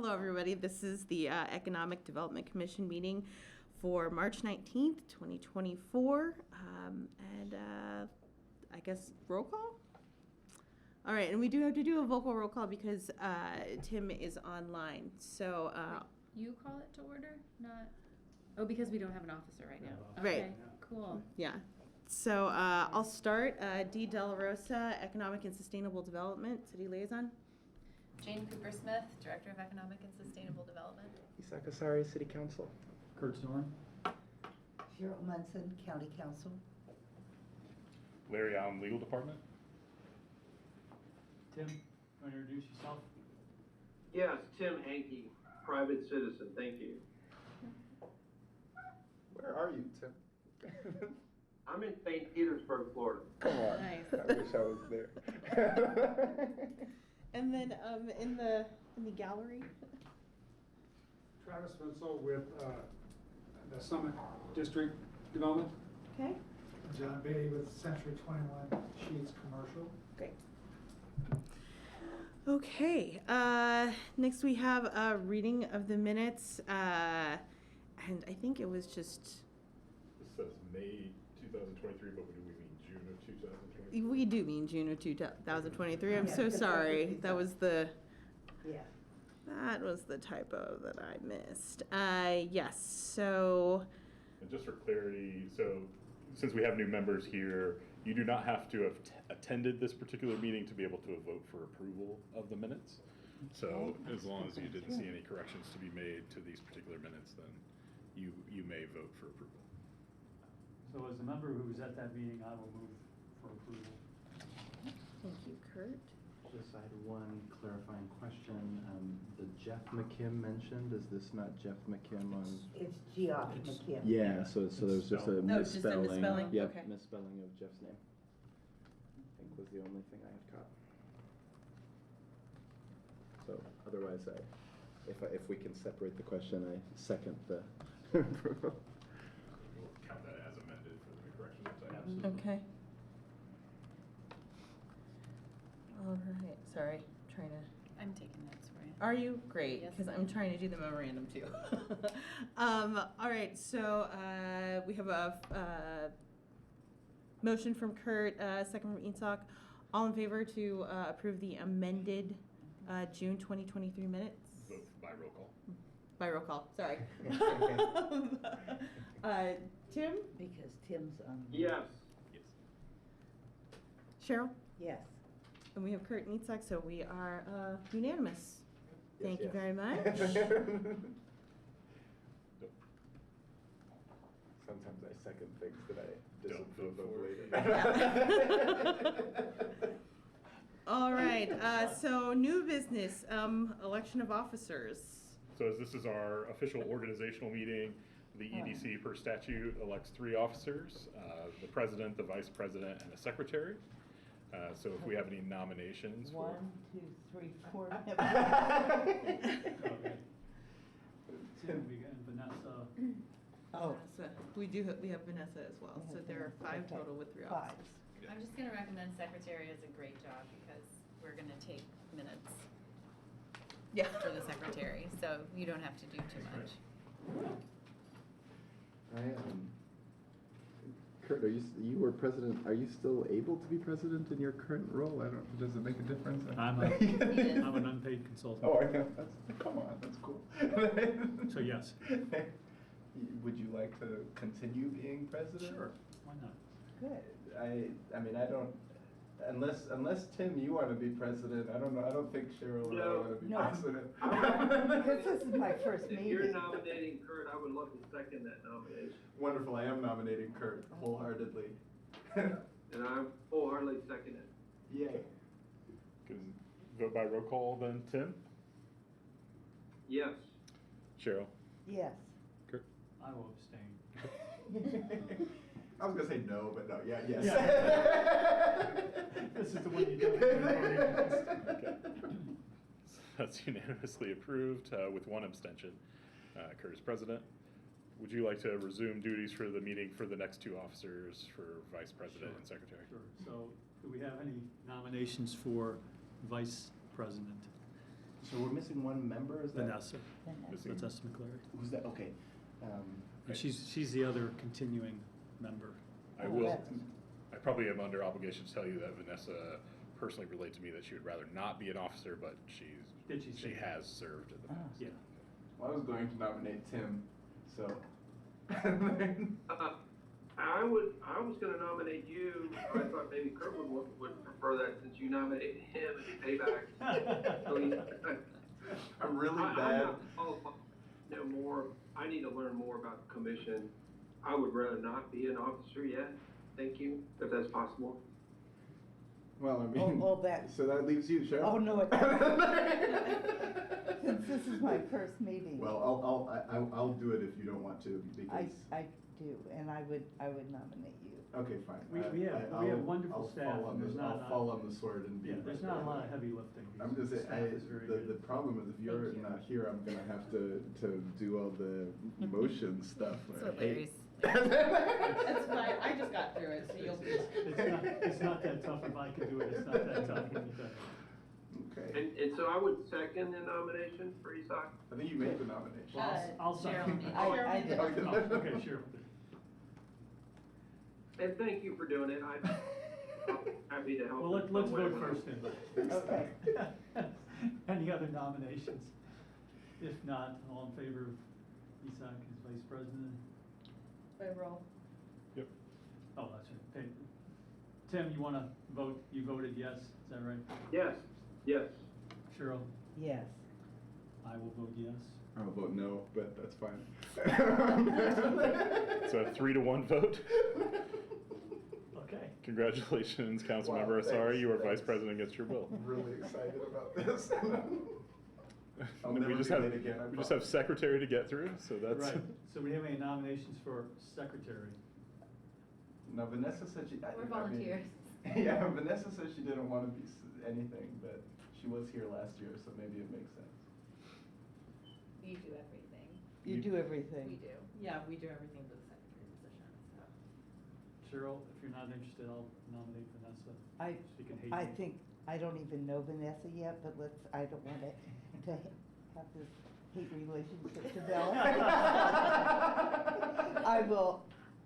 Hello, everybody. This is the Economic Development Commission meeting for March 19th, 2024. I guess roll call? All right, and we do have to do a vocal roll call because Tim is online. So you call it to order, not... Oh, because we don't have an officer right now. Right. Okay, cool. Yeah. So I'll start. Dee Della Rosa, Economic and Sustainable Development, City Liaison. Jane Cooper-Smith, Director of Economic and Sustainable Development. Isak Asari, City Council. Kurt Zorn. Cheryl Munson, County Council. Larry Allen, Legal Department. Tim, you want to introduce yourself? Yes, Tim Hankey, private citizen. Thank you. Where are you, Tim? I'm in St. Petersburg, Florida. Come on. Nice. I wish I was there. And then in the gallery. Travis Winslow with the Summit District Development. Okay. John Beatty with Century 21 Sheets Commercial. Great. Okay. Next we have a reading of the minutes, and I think it was just. This says May 2023, but do we mean June of 2023? We do mean June of 2023. I'm so sorry. That was the. Yeah. That was the typo that I missed. Yes. So. And just for clarity, so since we have new members here, you do not have to have attended this particular meeting to be able to vote for approval of the minutes. So as long as you didn't see any corrections to be made to these particular minutes, then you may vote for approval. So as a member who was at that meeting, I will move for approval. Thank you, Kurt. Just I had one clarifying question. The Jeff McKim mentioned, is this not Jeff McKim on? It's Geoff McKim. Yeah, so there's just a Oh, just a misspelling. misspelling? Yep, Okay. misspelling of Jeff's name. I think was the only thing I had caught. So otherwise, if we can separate the question, I second the approval. We'll count that as amended for the corrections. Okay. All right. Sorry. Trying to. I'm taking notes for you. Are you? Great, Yes. because I'm trying to do the memorandum too. All right, so we have a motion from Kurt, second from Isak. All in favor to approve the amended June 2023 minutes? Vote by roll call. By roll call, sorry. Tim? Because Tim's on. Yes. Yes. Cheryl? Yes. And we have Kurt and Isak, so we are unanimous. Thank you Yes. very much. Sometimes I second things that I Don't disapprove vote of for. later. All right, so new business, election of officers. So as this is our official organizational meeting, the EDC per statute elects 3 officers, the president, the vice president, and a secretary. So if we have any nominations for... 1, 2, 3, 4. Okay. Tim, we got Vanessa. Oh. Vanessa. We have Vanessa as well, so there are 5 Okay. total with 3 5. officers. I'm just going to recommend secretary as a great job because we're going to take minutes Yeah. for the secretary, so you don't have to do too much. Kurt, you were president, are you still able to be president in your current role? Does it make a difference? I'm an unpaid consultant. Oh, I know, come on, that's cool. So yes. Would you like to continue being president? Sure, why not? Good. I mean, I don't, unless Tim, you want to be president, I don't know, I don't think Cheryl and I No. want to be No. president. Because this is my first If you're meeting. nominating Kurt, I would love to second that nomination. Wonderful, I am nominating Kurt wholeheartedly. And I wholeheartedly second it. Yay. Can vote by roll call then, Tim? Yes. Cheryl? Yes. Kurt? I will abstain. I was gonna say no, but no, yes. This is the one you don't. Okay. That's unanimously approved with 1 abstention. Kurt is president. Would you like to resume duties for the meeting for the next 2 officers for vice president and secretary? Sure. So do we have any nominations for vice president? So we're missing one member, is that? Vanessa, Missing- Vanessa McClary. Who's that? Okay. And she's the other continuing member. I will, I probably am under obligation to tell you that Vanessa personally relayed to me that she would rather not be an officer, but Did she she say that? has served in the past. Yeah. Well, I was going to nominate Tim, so. I was gonna nominate you. I thought maybe Kurt would prefer that since you nominated him as payback. So I'm really I'm bad. not qualified to know more. I need to learn more about the commission. I would rather not be an officer yet. Thank you, if that's possible. Well, I mean, Oh, that- so that leaves you, Cheryl? Oh, no, it doesn't. Since this is my first meeting. Well, I'll do it if you don't want to, because. I do, and I would nominate you. Okay, fine. We have wonderful staff, I'll fall on and there's the, not I'll a- fall on the sword and be. Yeah, there's not a lot of heavy lifting. I'm just, Staff is very the good. problem is if you're Thank you. not here, I'm gonna have to do all the motion stuff. That's I what hate- Larry's. That's fine, I just got through it, so you'll be. It's not that tough. If I could do it, it's not that tough. Let me tell you. Okay, And so I would second the nomination for Isak. I think you made the nomination. Well, I'll Cheryl second. needs- I did. Oh, okay, sure. And thank you for doing it. I'm happy to help. Well, in let's some way vote when I- first then. Okay. Any other nominations? If not, all in favor of Isak as vice president? By roll. Yep. Oh, that's right. Okay. Tim, you wanna vote, you voted yes, is that right? Yes, yes. Cheryl? Yes. I will vote yes. I'll vote no, but that's fine. So a 3-1 vote. Okay. Congratulations, Councilmember Wow, Asari, thanks, you were vice thanks. president against your will. I'm really excited about this. I'll And never we just be have, late again, I we just have promise. secretary to get through, so that's. Right, so we have any nominations for secretary? No, Vanessa said she. We're volunteers. Yeah, Vanessa said she didn't want to be anything, but she was here last year, so maybe it makes sense. You do everything. You do everything. We do. Yeah, we do everything for the secretary position, so. Cheryl, if you're not interested, I'll nominate Vanessa. She can hate I me. think, I don't even know Vanessa yet, but I don't want to have this hate relationship develop.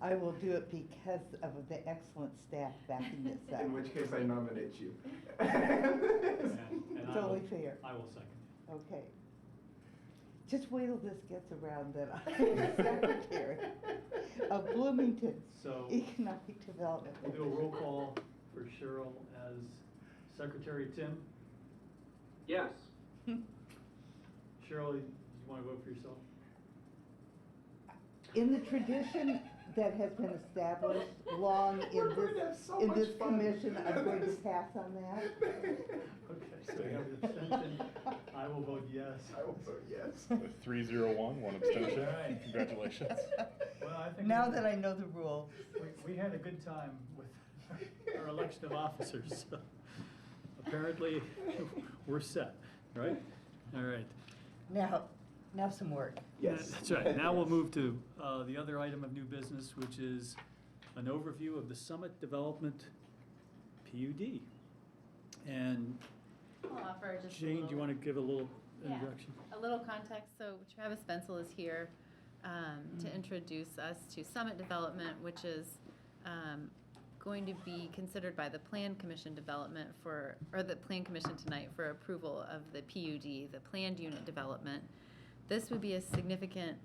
I will do it because of the excellent staff backing this up. In which case I nominate you. And I will- Totally fair. I will second you. Okay. Just wait till this gets around that I'm the secretary of Bloomington So Economic Development. we'll do a roll call for Cheryl as secretary. Tim? Yes. Cheryl, you wanna vote for yourself? In the tradition that has been established long We're going to have so in much this fun. commission, I'm going to pass on that. Okay, so we have an abstention. I will vote yes. I will vote yes. With 3-0-1, one abstention. All right. Congratulations. Well, I think. Now that I know the rules. We had a good time with our election of officers, so apparently we're set, right? All right. Now some work. Yes. That's right. Now we'll move to the other item of new business, which is an overview of the Summit Development PUD. And I'll offer just a Jane, do you little- want to give a little Yeah. introduction? A little context, so Travis Bensel is here to introduce us to Summit Development, which is going to be considered by the Plan Commission development the Plan Commission tonight for approval of the PUD, the Planned Unit Development. This would be a significant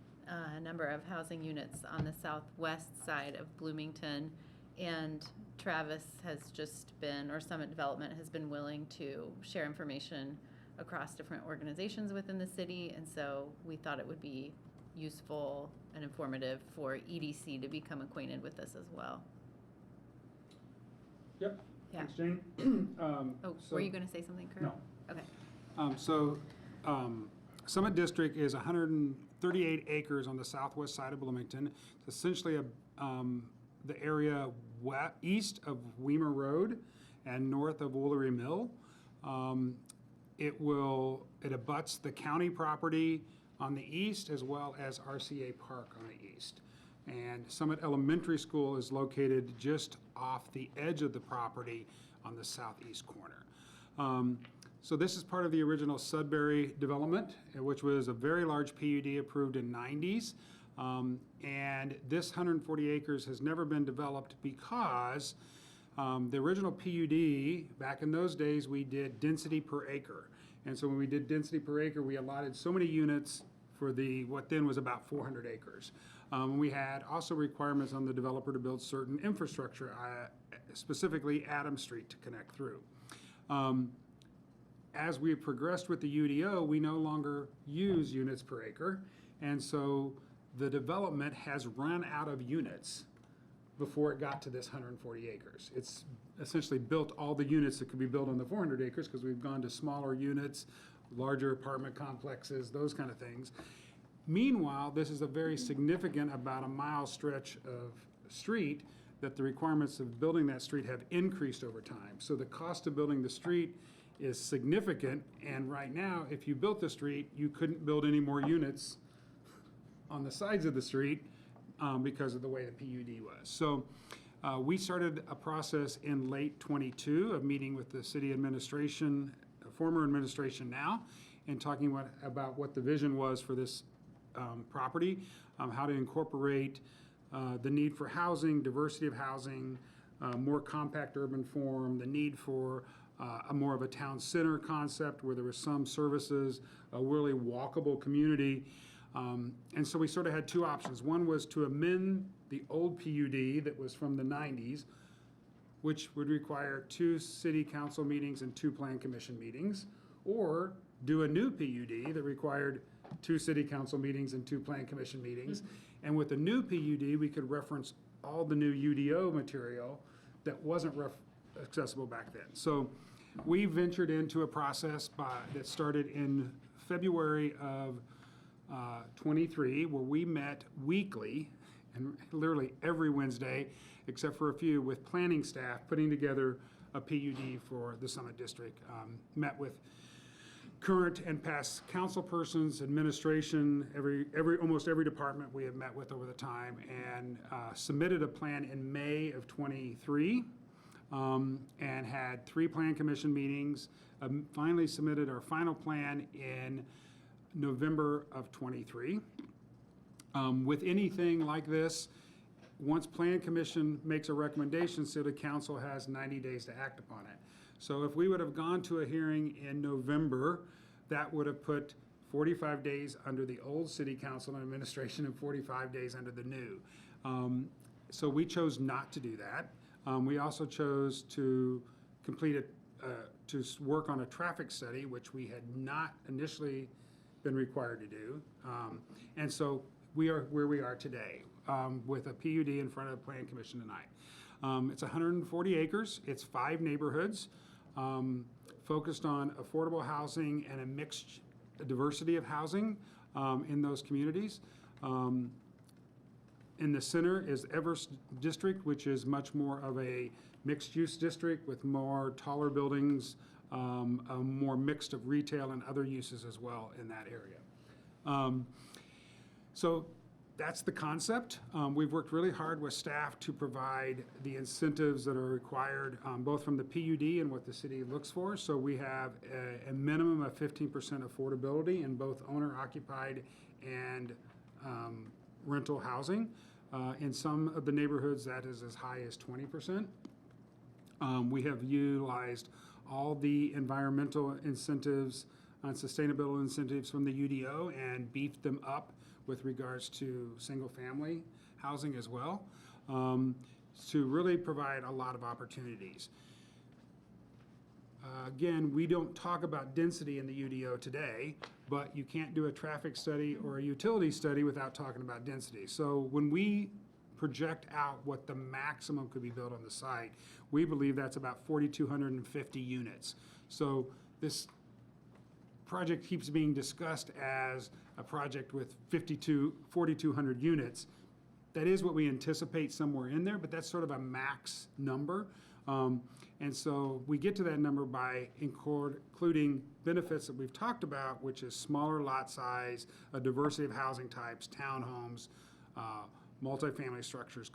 number of housing units on the southwest side of Bloomington, and Travis has just been, or Summit Development has been willing to share information across different organizations within the city, and so we thought it would be useful and informative for EDC to become acquainted with this as well. Yep. Yeah. Thanks, Jane. Oh, So- were you gonna say something, Kurt? No. Okay. Summit District is 138 acres on the southwest side of Bloomington. It's essentially the area east of Weimer Road and north of Woolery Mill. It abuts the county property on the east as well as RCA Park on the east. And Summit Elementary School is located just off the edge of the property on the southeast corner. So this is part of the original Sudbury development, which was a very large PUD approved in '90s. And this 140 acres has never been developed because the original PUD, back in those days, we did density per acre. And so when we did density per acre, we allotted so many units for what then was about 400 acres. We had also requirements on the developer to build certain infrastructure, specifically Adams Street to connect through. As we progressed with the UDO, we no longer use units per acre. And so the development has run out of units before it got to this 140 acres. It's essentially built all the units that could be built on the 400 acres because we've gone to smaller units, larger apartment complexes, those kind of things. Meanwhile, this is a very significant, about a mile stretch of street that the requirements of building that street have increased over time. So the cost of building the street is significant, and right now, if you built the street, you couldn't build any more units on the sides of the street because of the way the PUD was. So we started a process in late '22 of meeting with the city administration, former administration now, and talking about what the vision was for this property, how to incorporate the need for housing, diversity of housing, more compact urban form, the need for a more of a town center concept where there was some services, a really walkable community. And so we sort of had two options. One was to amend the old PUD that was from the '90s, which would require 2 city council meetings and 2 plan commission meetings, or do a new PUD that required 2 city council meetings and 2 plan commission meetings. And with the new PUD, we could reference all the new UDO material that wasn't accessible back then. So we ventured into a process that started in February of 23, where we met weekly, and literally every Wednesday, except for a few, with planning staff, putting together a PUD for the Summit District. Met with current and past council persons, administration, almost every department we have met with over the time, and submitted a plan in May of '23, and had 3 plan commission meetings. Finally submitted our final plan in November of '23. With anything like this, once plan commission makes a recommendation, city council has 90 days to act upon it. So if we would have gone to a hearing in November, that would have put 45 days under the old city council and administration and 45 days under the new. So we chose not to do that. We also chose to complete to work on a traffic study, which we had not initially been required to do. And so we are where we are today, with a PUD in front of the Plan Commission tonight. It's 140 acres, it's 5 neighborhoods, focused on affordable housing and a mixed diversity of housing in those communities. In the center is Everest District, which is much more of a mixed-use district with more taller buildings, a more mixed of retail and other uses as well in that area. So that's the concept. We've worked really hard with staff to provide the incentives that are required, both from the PUD and what the city looks for. So we have a minimum of 15% affordability in both owner-occupied and rental housing. In some of the neighborhoods, that is as high as 20%. We have utilized all the environmental incentives and sustainability incentives from the UDO and beefed them up with regards to single-family housing as well, to really provide a lot of opportunities. Again, we don't talk about density in the UDO today, but you can't do a traffic study or a utility study without talking about density. So when we project out what the maximum could be built on the site, we believe that's about 4,250 units. So this project keeps being discussed as a project with 4,200 units. That is what we anticipate somewhere in there, but that's sort of a max number. And so we get to that number by including benefits that we've talked about, which is smaller lot size, a diversity of housing types, townhomes, multifamily structures,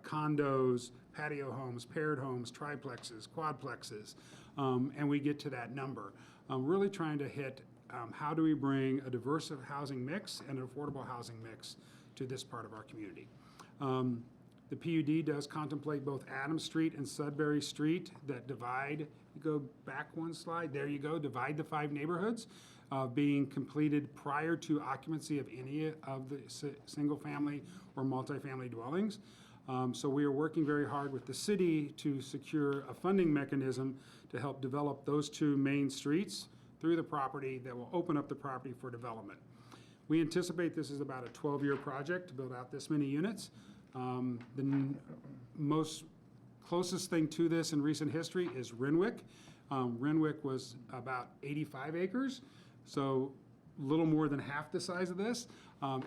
condos, patio homes, paired homes, triplexes, quadplexes. and we get to that number. Really trying to hit how do we bring a diverse housing mix and an affordable housing mix to this part of our community. The PUD does contemplate both Adams Street and Sudbury Street that divide, you go back one slide, there you go, divide the 5 neighborhoods, being completed prior to occupancy of any of the single-family or multifamily dwellings. So we are working very hard with the city to secure a funding mechanism to help develop those 2 main streets through the property that will open up the property for development. We anticipate this is about a 12-year project to build out this many units. The most closest thing to this in recent history is Renwick. Renwick was about 85 acres, so a little more than half the size of this.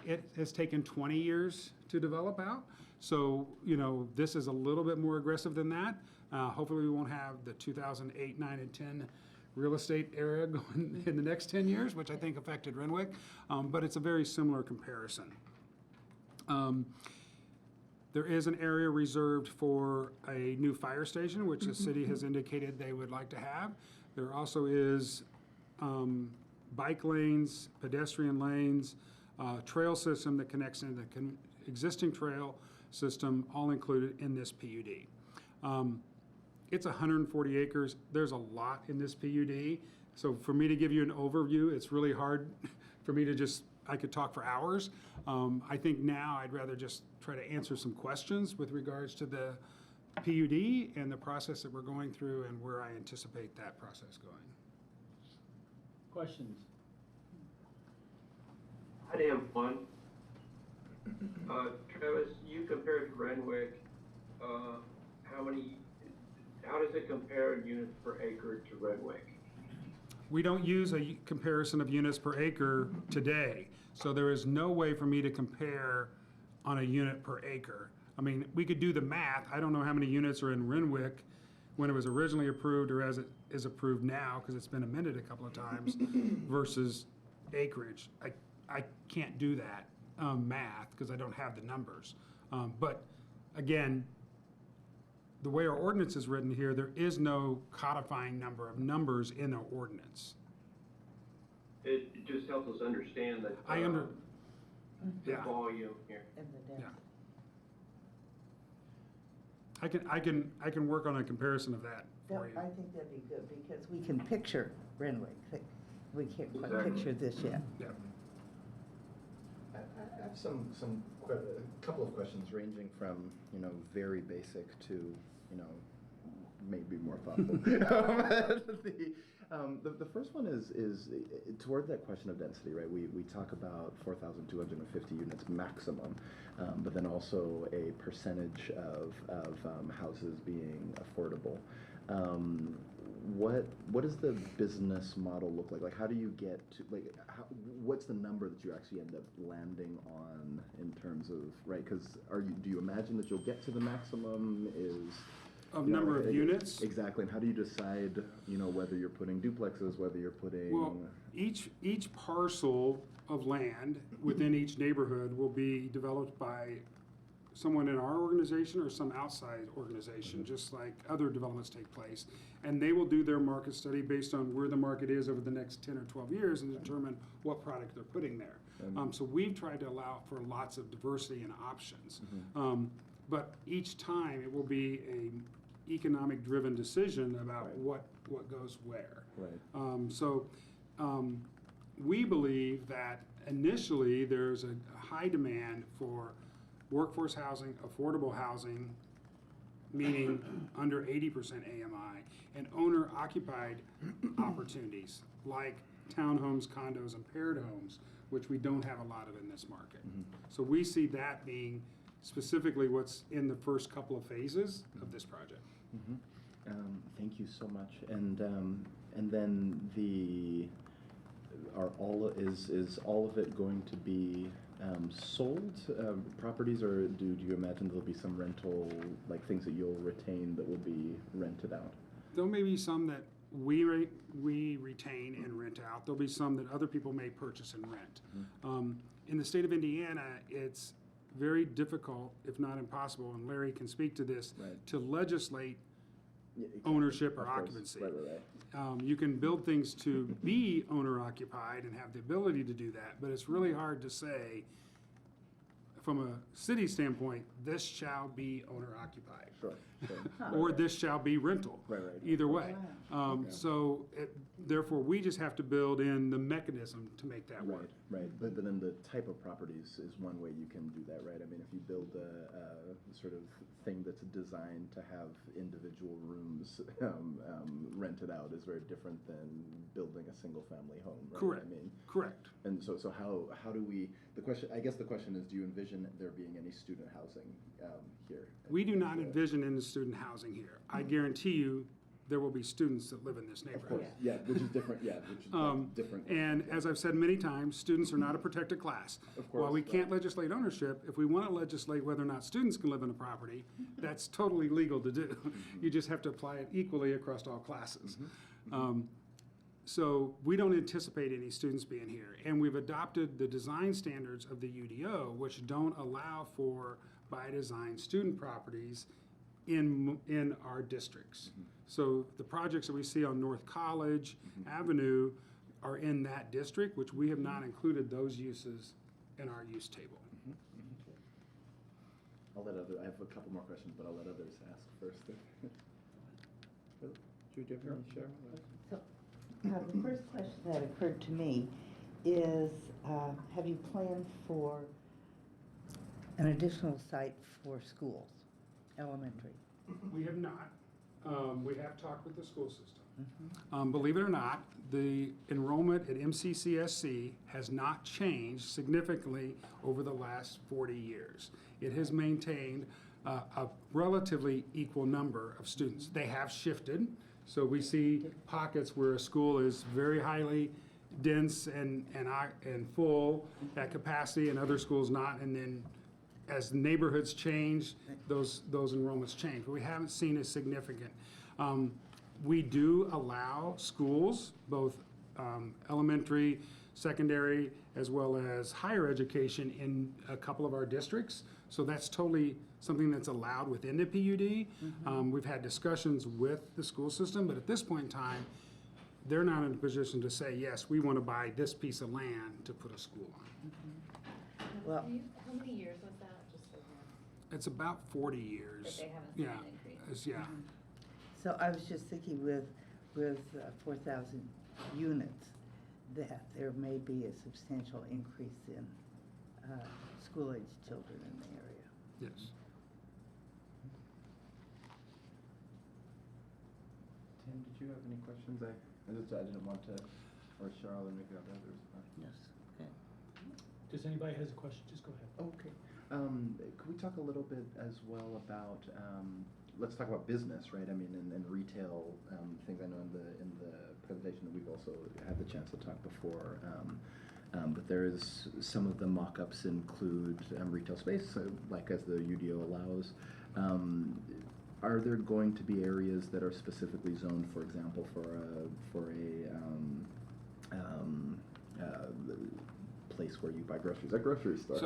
It has taken 20 years to develop out. So, you know, this is a little bit more aggressive than that. Hopefully we won't have the 2008, 9, and 10 real estate era going in the next 10 years, which I think affected Renwick, but it's a very similar comparison. There is an area reserved for a new fire station, which the city has indicated they would like to have. There also is bike lanes, pedestrian lanes, trail system that connects into the existing trail system, all included in this PUD. It's 140 acres. There's a lot in this PUD. So for me to give you an overview, it's really hard for me to just, I could talk for hours. I think now I'd rather just try to answer some questions with regards to the PUD and the process that we're going through and where I anticipate that process going. Questions? I have one. Travis, you compared Renwick. How does it compare units per acre to Renwick? We don't use a comparison of units per acre today, so there is no way for me to compare on a unit per acre. I mean, we could do the math. I don't know how many units are in Renwick when it was originally approved or as it is approved now, because it's been amended a couple of times, versus acreage. I can't do that math because I don't have the numbers. But again, the way our ordinance is written here, there is no codifying number of numbers in our ordinance. It just helps us understand that the Yeah. volume here. And the density. I can work on a comparison of that for you. I think that'd be good, because we can picture Renwick. We can't quite Exactly. picture this yet. Yeah. I have a couple of questions ranging from, you know, very basic to, you know, maybe more thoughtful. The first one is toward that question of density, right? We talk about 4,250 units maximum, but then also a percentage of houses being affordable. What does the business model look like? Like, how do you get to, like, what's the number that you actually end up landing on in terms of, right? Because do you imagine that you'll get to the maximum Of number of units? Exactly, and how do you decide, you know, whether you're putting duplexes, whether you're putting? Well, each parcel of land within each neighborhood will be developed by someone in our organization or some outside organization, just like other developments take place. And they will do their market study based on where the market is over the next 10 or 12 years and determine what product they're putting there. So we've tried to allow for lots of diversity and options. But each time it will be a economic-driven decision about what goes where. Right. We believe that initially there's a high demand for workforce housing, affordable housing, meaning under 80% AMI, and owner-occupied opportunities like townhomes, condos, and paired homes, which we don't have a lot of in this market. So we see that being specifically what's in the first couple of phases of this project. Thank you so much. And then is all of it going to be sold properties, or do you imagine there'll be some rental, like things that you'll retain that will be rented out? There may be some that we retain and rent out. There'll be some that other people may purchase and rent. In the state of Indiana, it's very difficult, if not impossible, and Larry can speak to this, to legislate Yeah, exactly. ownership or Of course. occupancy. Right. You can build things to be owner occupied and have the ability to do that, but it's really hard to say, from a city standpoint, this shall be owner occupied. Sure, sure. Or this shall be rental. Right. Either way. Okay. So therefore, we just have to build in the mechanism to make that work. Right. But then the type of properties is one way you can do that, right? I mean, if you build a sort of thing that's designed to have individual rooms rented out is very different than building a single-family home, right? Correct. I mean, Correct. and so how do we? I guess the question is, do you envision there being any student housing here? We do not envision any student housing here. I guarantee you, there will be students that live in this Of neighborhood. course, yeah, which is different. Yeah, which is different. And as I've said many times, students are not a protected class. Of course, While we right. can't legislate ownership, if we want to legislate whether or not students can live in a property, that's totally legal to do. You just have to apply it equally across all classes. So we don't anticipate any students being here. And we've adopted the design standards of the UDO, which don't allow for by design student properties in our districts. So the projects that we see on North College Avenue are in that district, which we have not included those uses in our use table. I have a couple more questions, but I'll let others ask first. Jude, do you have any share? So, the first question that occurred to me is, have you planned for an additional site for schools, elementary? We have not. We have talked with the school system. Believe it or not, the enrollment at MCCSC has not changed significantly over the last 40 years. It has maintained a relatively equal number of students. They have shifted, so we see pockets where a school is very highly dense and full at capacity, and other schools not, and then as neighborhoods change, those enrollments change, but we haven't seen a significant. We do allow schools, both elementary, secondary, as well as higher education in a couple of our districts. So that's totally something that's allowed within the PUD. We've had discussions with the school system, but at this point in time, they're not in a position to say, yes, we want to buy this piece of land to put a school on. Well, How many years was that, just so It's about 40 years. that they haven't seen Yeah, an increase? yeah. so I was just thinking with 4,000 units, that there may be a substantial increase in school-aged children in the area. Yes. Tim, did you have any questions? I didn't want to, or Cheryl, or maybe others. Yes, okay. Does anybody has a question, just go ahead. Okay. Could we talk a little bit as well about, let's talk about business, right? I mean, and retail things. I know in the presentation that we've also had the chance to talk before, but there is some of the mock-ups include retail space, so like as the UDO allows. Are there going to be areas that are specifically zoned, for example, for a place where you buy groceries, a grocery store,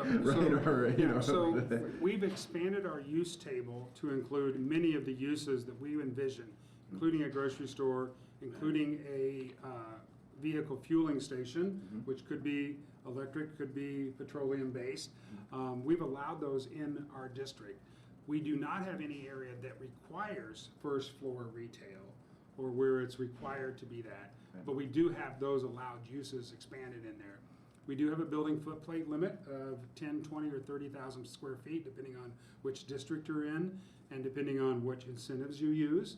So we've expanded our use table to include many of the uses that we envision, including a grocery store, including a vehicle fueling station, which could be electric, could be petroleum-based. We've allowed those in our district. We do not have any area that requires first floor retail or where it's required to be that, but we do have those allowed uses expanded in there. We do have a building footplate limit of 10, 20, or 30,000 square feet, depending on which district you're in and depending on which incentives you use.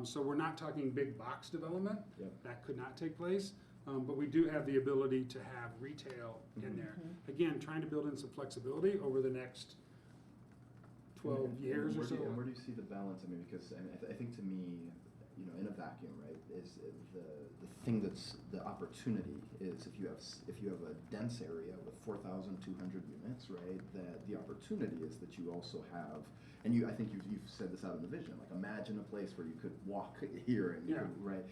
So we're not talking big box development. Yep. That could not take place. But we do have the ability to have retail in there. Again, trying to build in some flexibility over the next 12 years or so. And where do you see the balance? I mean, because I think to me, in a vacuum, right, is the thing that's the opportunity is if you have a dense area with 4,200 units, right, that the opportunity is that you also have, and I think you've said this out in the vision, like imagine a place where you could walk here and Yeah. right.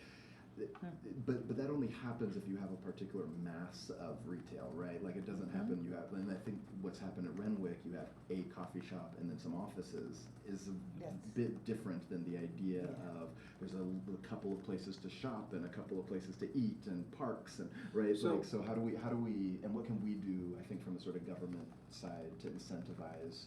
But that only happens if you have a particular mass of retail, right? Like it doesn't happen, you have, and I think what's happened at Renwick, you have a coffee shop and then some offices is a Yes. bit different than the idea Yeah. of there's a couple of places to shop and a couple of places to eat and parks and, right? So- So how do we, and what can we do, I think from a sort of government side to incentivize,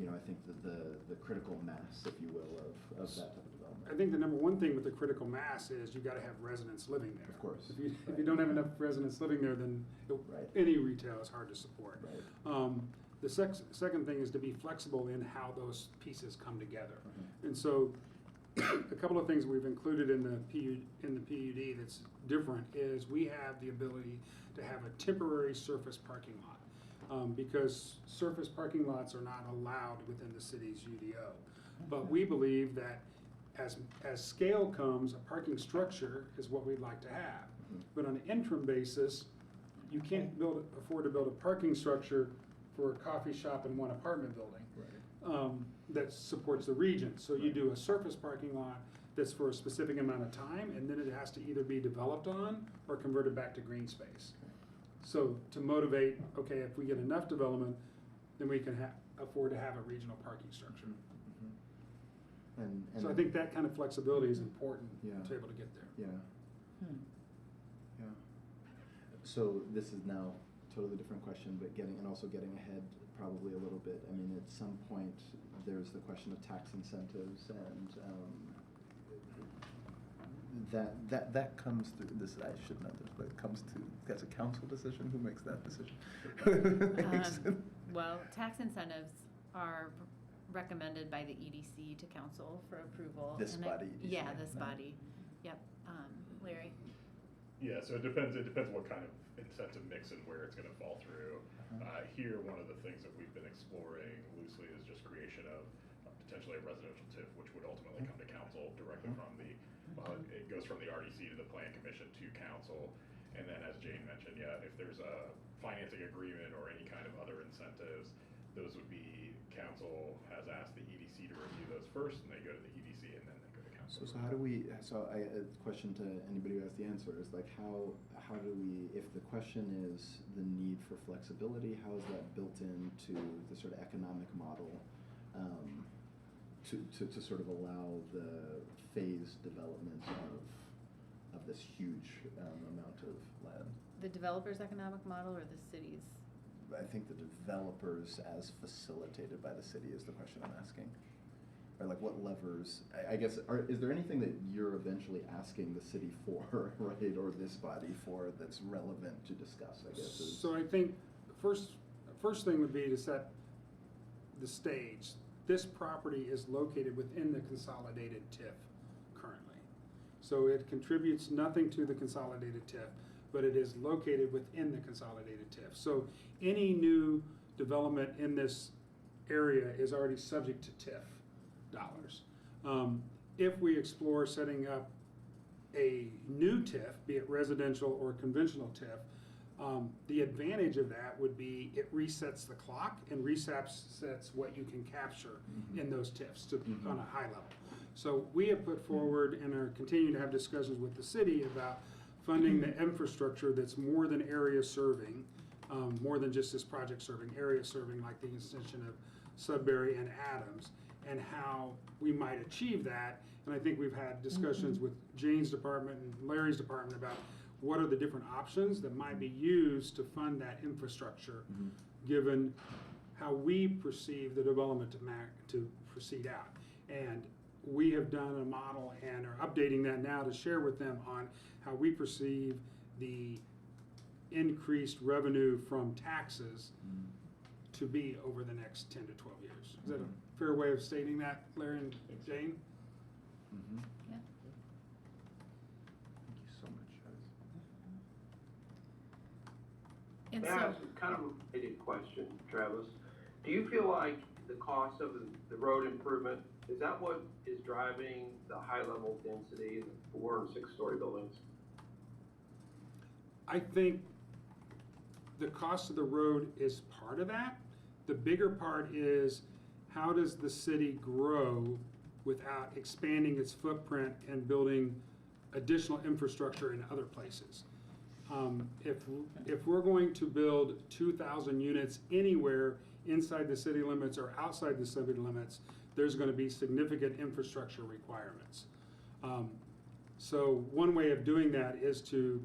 I think the critical mass, if you will, of that type of development? I think the number one thing with the critical mass is you gotta have residents living there. Of course. If you don't have enough residents living there, then Right. any retail is hard to support. Right. The second thing is to be flexible in how those pieces come together. Mhm. And so, a couple of things we've included in the PUD that's different is we have the ability to have a temporary surface parking lot. Because surface parking lots are not allowed within the city's UDO. But we believe that as scale comes, a parking structure is what we'd like to have. Mhm. But on an interim basis, you can't afford to build a parking structure for a coffee shop and one apartment building Right. that supports the region. So you do a surface parking lot that's for a specific amount of time, and then it has to either be developed on or converted back to green space. So to motivate, okay, if we get enough development, then we can afford to have a regional parking structure. Mhm. And So I think that kind of flexibility is important Yeah. to be able to get there. Yeah. Hmm. Yeah. So this is now a totally different question, but also getting ahead probably a little bit. I mean, at some point, there's the question of tax incentives and that comes through, this, I should know this, but it comes to, that's a council decision, who makes that decision? Well, tax incentives are recommended by the EDC to council for approval. This and body, you Yeah, say, this no? body, yep. Larry? Yeah, so it depends what kind of incentive mix and where it's gonna fall through. Here, one of the things that we've been exploring loosely is just creation of potentially a residential TIF, which would ultimately come to council directly from it goes from the RDC to the plan commission to council. And then as Jane mentioned, yeah, if there's a financing agreement or any kind of other incentives, those would be, council has asked the EDC to review those first, and they go to the EDC and then they go to council. So how do we, a question to anybody who has the answer is like, how do we, if the question is the need for flexibility, how is that built into the sort of economic model to sort of allow the phased development of this huge amount of land? The developer's economic model or the city's? I think the developers as facilitated by the city is the question I'm asking. Or like what levers, I guess, is there anything that you're eventually asking the city for, right, or this body for that's relevant to discuss, I guess? So I think first thing would be to set the stage. This property is located within the consolidated TIF currently. So it contributes nothing to the consolidated TIF, but it is located within the consolidated TIF. So any new development in this area is already subject to TIF dollars. If we explore setting up a new TIF, be it residential or conventional TIF, the advantage of that would be it resets the clock and resets what you can capture in those TIFs on a high level. So we have put forward and are continuing to have discussions with the city about funding the infrastructure that's more than area serving, more than just this project serving, area serving, like the extension of Sudbury and Adams, and how we might achieve that. And I think we've had discussions with Jane's department and Larry's department about what are the different options that might be used to fund that infrastructure, given how we perceive the development to proceed out. And we have done a model and are updating that now to share with them on how we perceive the increased revenue from taxes to be over the next 10 to 12 years. Is that a fair way of stating that, Larry and Jane? Yeah. Thank you so much, guys. And May I so, ask kind of a related question, Travis? Do you feel like the cost of the road improvement, is that what is driving the high level density in the 4 and 6 story buildings? I think the cost of the road is part of that. The bigger part is how does the city grow without expanding its footprint and building additional infrastructure in other places. If we're going to build 2,000 units anywhere inside the city limits or outside the city limits, there's going to be significant infrastructure requirements. So one way of doing that is to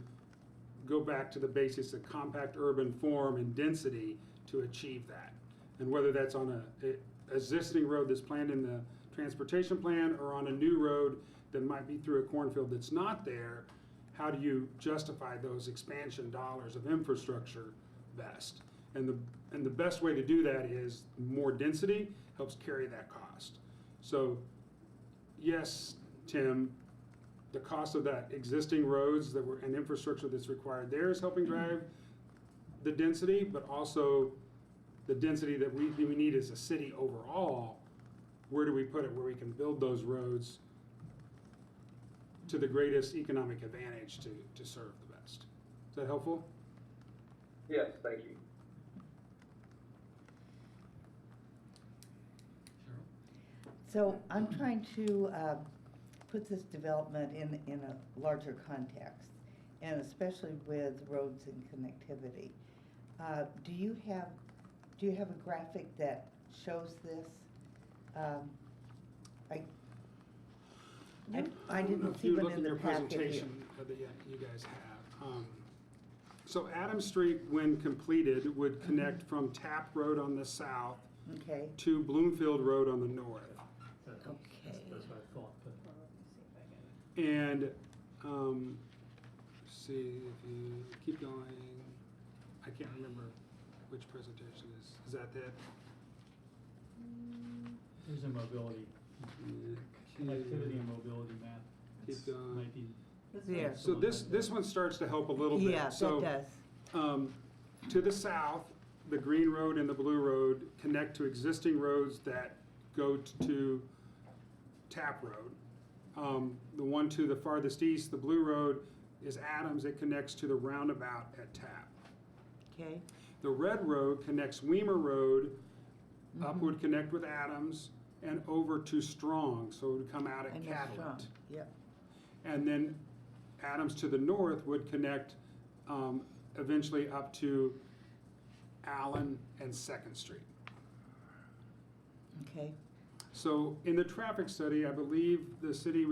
go back to the basics of compact urban form and density to achieve that. And whether that's on a existing road that's planned in the transportation plan or on a new road that might be through a cornfield that's not there, how do you justify those expansion dollars of infrastructure best? And the best way to do that is more density helps carry that cost. So yes, Tim, the cost of that existing roads and infrastructure that's required there is helping drive the density, but also the density that we need as a city overall. Where do we put it where we can build those roads to the greatest economic advantage to serve the best? Is that helpful? Yes, thank you. So I'm trying to put this development in a larger context, and especially with roads and connectivity. Do you have a graphic that shows this? I didn't see one in the packet here. If you look at your presentation that you guys have. So Adams Street, when completed, would connect from Tapp Road on the south Okay, to Bloomfield Road on the north. okay. That's what I thought, but. And, see, if you keep going, I can't remember which presentation is that it? There's a mobility, connectivity and mobility map. Keep It's- going. might be There. So this one starts to help a little bit. Yeah, So, that does. to the south, the green road and the blue road connect to existing roads that go to Tapp Road. The one to the farthest east, the blue road, is Adams. It connects to the roundabout at Tapp. Okay, The red road connects Weimer Road, up would connect with Adams, and over to Strong, so it would come out at I know Catlett. Strong, yep. And then Adams to the north would connect eventually up to Allen and Second Street. Okay, So in the traffic study, I believe the city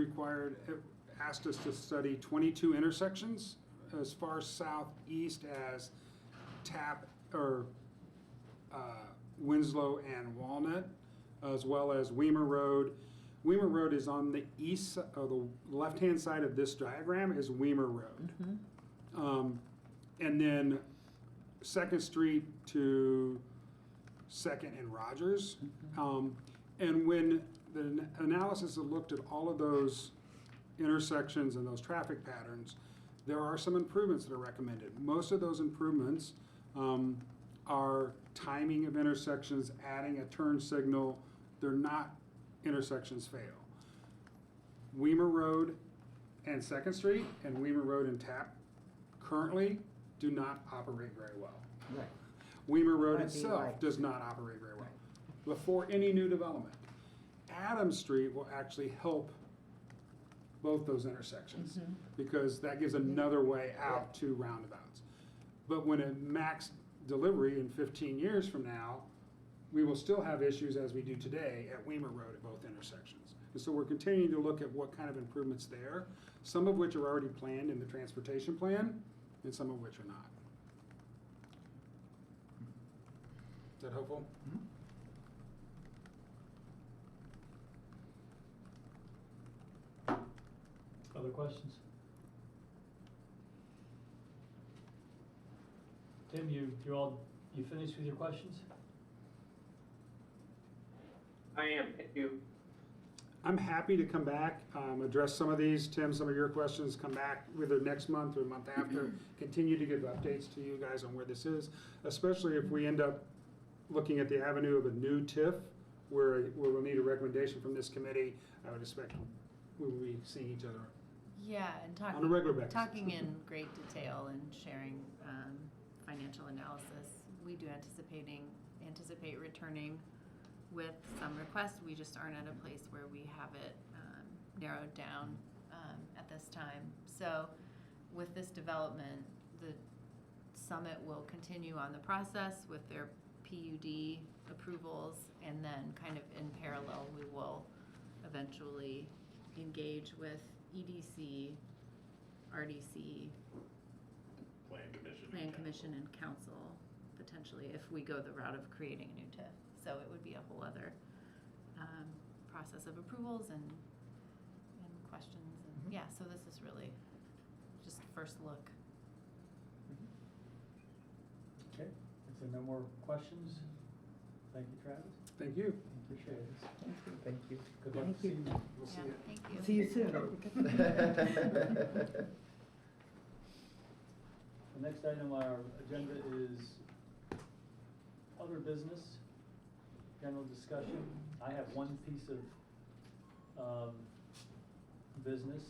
asked us to study 22 intersections as far southeast as Winslow and Walnut, as well as Weimer Road. Weimer Road is on the east, or the left-hand side of this diagram is Weimer Road. And then Second Street to Second and Rogers. And when the analysis had looked at all of those intersections and those traffic patterns, there are some improvements that are recommended. Most of those improvements are timing of intersections, adding a turn signal. They're not intersections fail. Weimer Road and Second Street and Weimer Road and Tapp currently do not operate very well. right. Weimer Road Might be itself right. does not operate very well before any new development. Adams Street will actually help both those intersections because that gives another way out to roundabouts. But when a max delivery in 15 years from now, we will still have issues as we do today at Weimer Road at both intersections. And so we're continuing to look at what kind of improvements there, some of which are already planned in the transportation plan and some of which are not. Is that helpful? Other questions? Tim, you finished with your questions? I am, thank you. I'm happy to come back, address some of these, Tim, some of your questions, come back either next month or a month after, continue to give updates to you guys on where this is, especially if we end up looking at the avenue of a new TIF, where we'll need a recommendation from this committee. I would expect we will be seeing each other Yeah, and on a regular basis. talking in great detail and sharing financial analysis. We do anticipate returning with some requests. We just aren't at a place where we have it narrowed down at this time. So with this development, the summit will continue on the process with their PUD approvals, and then kind of in parallel, we will eventually engage with EDC, RDC, Plan Commission and Council, potentially, if we go the route of creating a new TIF. So it would be a whole other process of approvals and questions. And yeah, so this is really just first look. Okay, if there are no more questions, thank you, Travis. Thank you. Appreciate it. Thank you. Good luck Thank to you. you. We'll see Yeah, you. thank you. See you soon. The next item on our agenda is other business, general discussion. I have one piece of business.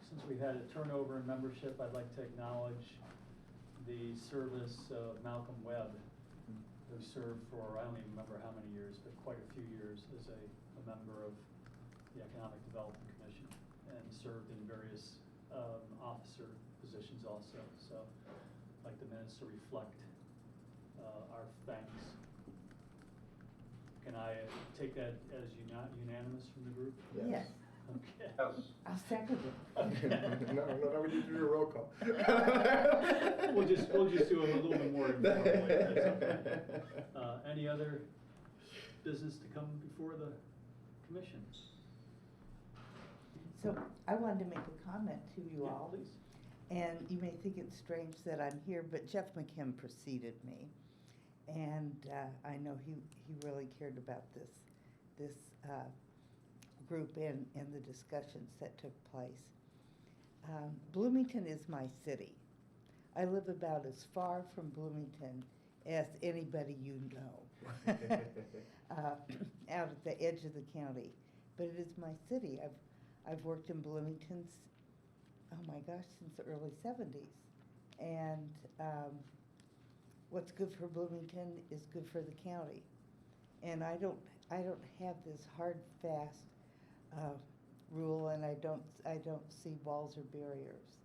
Since we've had a turnover in membership, I'd like to acknowledge the service of Malcolm Webb, who served for, I don't even remember how many years, but quite a few years as a member of the Economic Development Commission, and served in various officer positions also. So I'd like the minutes to reflect our thanks. Can I take that as unanimous from the group? Yes, Okay. Yes. I'll second it. No, we need to do a roll call. We'll just do it a little bit more informally. That's okay. Any other business to come before the commission? So I wanted to make a comment to you Yeah, all. please. And you may think it's strange that I'm here, but Jeff McKim preceded me. And I know he really cared about this group and the discussions that took place. Bloomington is my city. I live about as far from Bloomington as anybody you know, out at the edge of the county. But it is my city. I've worked in Bloomington, oh my gosh, since the early 70s. And what's good for Bloomington is good for the county. And I don't have this hard, fast rule, and I don't see walls or barriers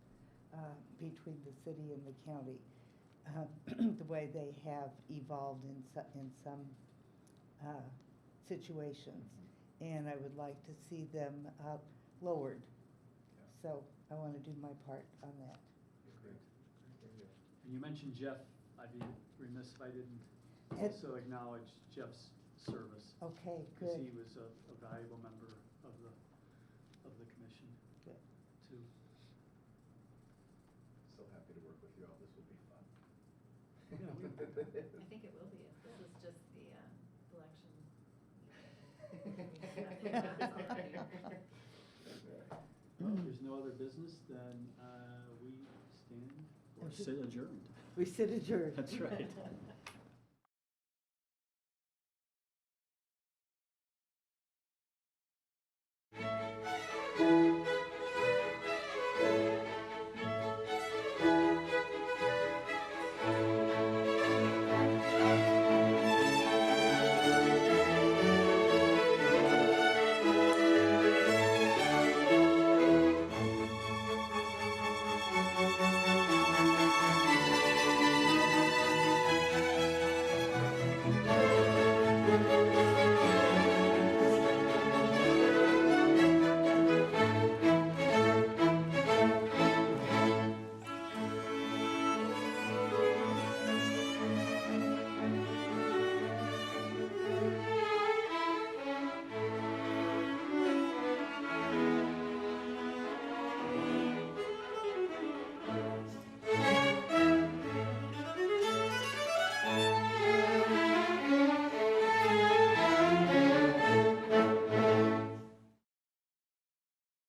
between the city and the county the way they have evolved in some situations. And I would like to see them lowered. So I want to do my part on that. Great. And you mentioned Jeff. I'd be remiss if I didn't Ed- also acknowledge Jeff's service. Okay, Because good. he was a valuable member of the commission Good. too. So happy to work with you all. This will be fun. Yeah, I think it will be. This is just the election. Well, if there's no other business, then we stand or sit adjourned. We sit adjourned. That's right.